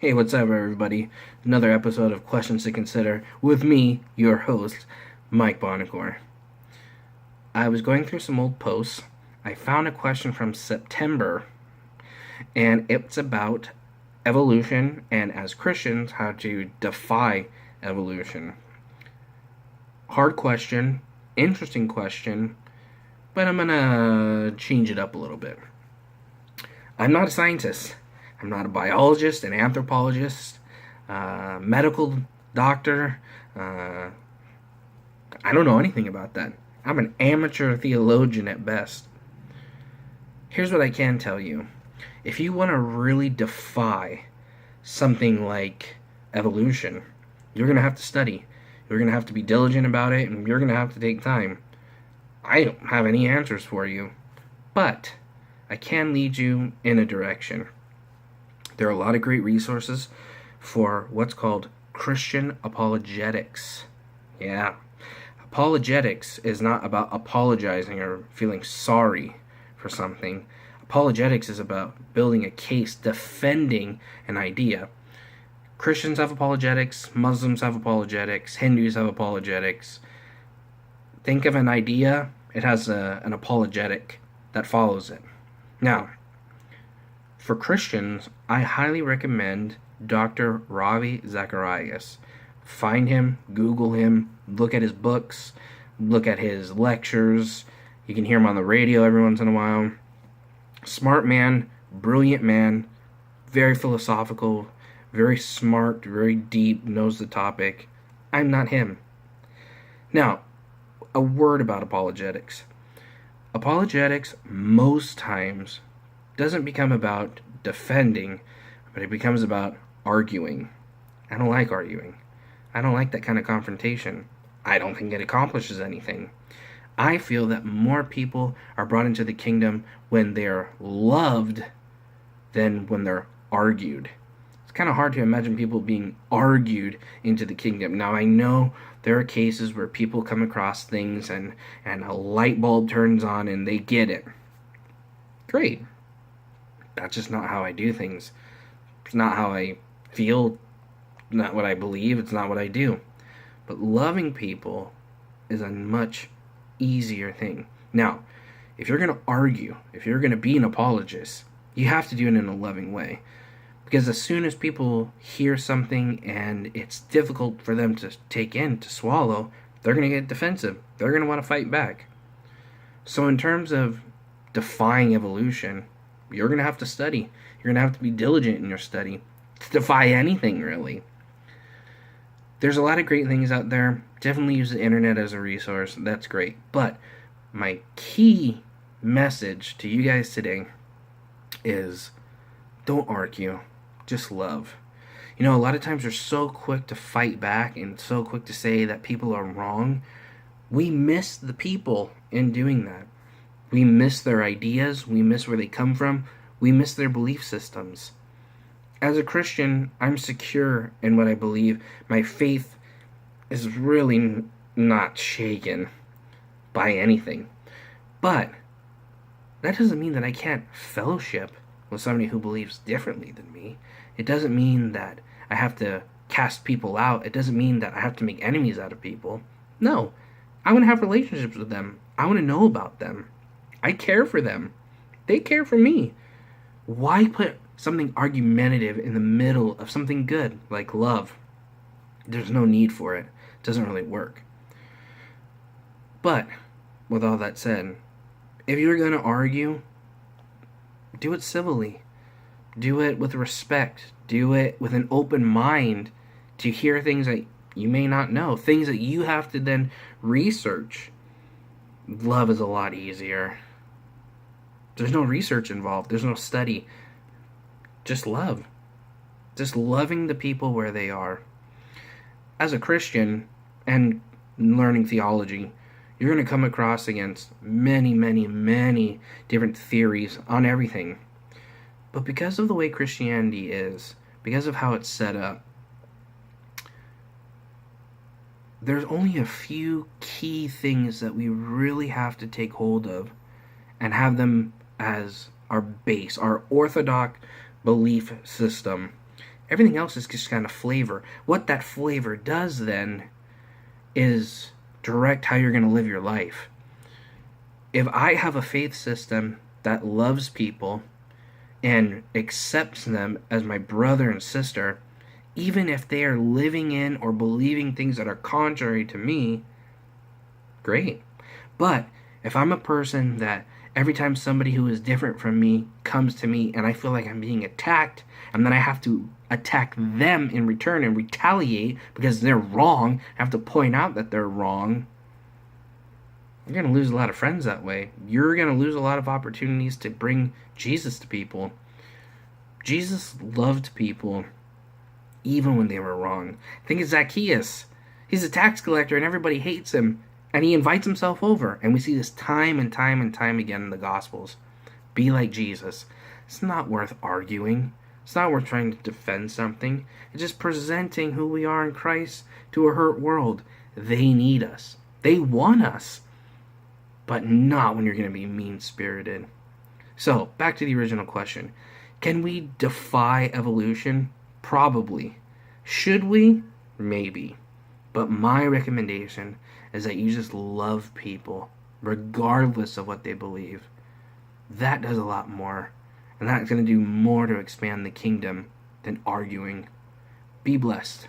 Hey, what's up, everybody? Another episode of Questions to Consider with me, your host, Mike Bonacore. I was going through some old posts. I found a question from September, and it's about evolution and, as Christians, how to defy evolution. Hard question, interesting question, but I'm gonna change it up a little bit. I'm not a scientist. I'm not a biologist, an anthropologist, medical doctor. I don't know anything about that. I'm an amateur theologian at best. Here's what I can tell you. If you want to really defy something like evolution, you're going to have to study. You're going to have to be diligent about it, and you're going to have to take time. I don't have any answers for you, but I can lead you in a direction. There are a lot of great resources for what's called Christian apologetics. Yeah. Apologetics is not about apologizing or feeling sorry for something. Apologetics is about building a case, defending an idea. Christians have apologetics, Muslims have apologetics, Hindus have apologetics. Think of an idea, it has an apologetic that follows it. Now, for Christians, I highly recommend Dr. Ravi Zacharias. Find him, Google him, look at his books, look at his lectures. You can hear him on the radio every once in a while. Smart man, brilliant man, very philosophical, very smart, very deep, knows the topic. I'm not him. Now, a word about apologetics. Apologetics, most times, doesn't become about defending, but it becomes about arguing. I don't like arguing. I don't like that kind of confrontation. I don't think it accomplishes anything. I feel that more people are brought into the kingdom when they're loved than when they're argued. It's kind of hard to imagine people being argued into the kingdom. Now, I know there are cases where people come across things and a light bulb turns on and they get it. Great. That's just not how I do things. It's not how I feel, not what I believe, it's not what I do. But loving people is a much easier thing. Now, if you're going to argue, if you're going to be an apologist, you have to do it in a loving way. Because as soon as people hear something and it's difficult for them to take in, to swallow, they're going to get defensive. They're going to want to fight back. So in terms of defying evolution, you're going to have to study. You're going to have to be diligent in your study to defy anything, really. There's a lot of great things out there. Definitely use the internet as a resource. That's great. But my key message to you guys today is don't argue. Just love. You know, a lot of times we're so quick to fight back and so quick to say that people are wrong. We miss the people in doing that. We miss their ideas. We miss where they come from. We miss their belief systems. As a Christian, I'm secure in what I believe. My faith is really not shaken by anything. But that doesn't mean that I can't fellowship with somebody who believes differently than me. It doesn't mean that I have to cast people out. It doesn't mean that I have to make enemies out of people. No, I want to have relationships with them. I want to know about them. I care for them. They care for me. Why put something argumentative in the middle of something good, like love? There's no need for it. It doesn't really work. But, with all that said, if you're going to argue, do it civilly. Do it with respect. Do it with an open mind to hear things that you may not know, things that you have to then research. Love is a lot easier. There's no research involved. There's no study. Just love. Just loving the people where they are. As a Christian and learning theology, you're going to come across against many, many, many different theories on everything. But because of the way Christianity is, because of how it's set up, there's only a few key things that we really have to take hold of and have them as our base, our orthodox belief system. Everything else is just kind of flavor. What that flavor does then is direct how you're going to live your life. If I have a faith system that loves people and accepts them as my brother and sister, even if they are living in or believing things that are contrary to me, great. But if I'm a person that every time somebody who is different from me comes to me and I feel like I'm being attacked, and then I have to attack them in return and retaliate because they're wrong, I have to point out that they're wrong, you're going to lose a lot of friends that way. You're going to lose a lot of opportunities to bring Jesus to people. Jesus loved people even when they were wrong. Think of Zacchaeus. He's a tax collector and everybody hates him. And he invites himself over. And we see this time and time and time again in the Gospels. Be like Jesus. It's not worth arguing. It's not worth trying to defend something. It's just presenting who we are in Christ to a hurt world. They need us. They want us. But not when you're going to be mean-spirited. So, back to the original question. Can we defy evolution? Probably. Should we? Maybe. But my recommendation is that you just love people, regardless of what they believe. That does a lot more. And that's going to do more to expand the kingdom than arguing. Be blessed.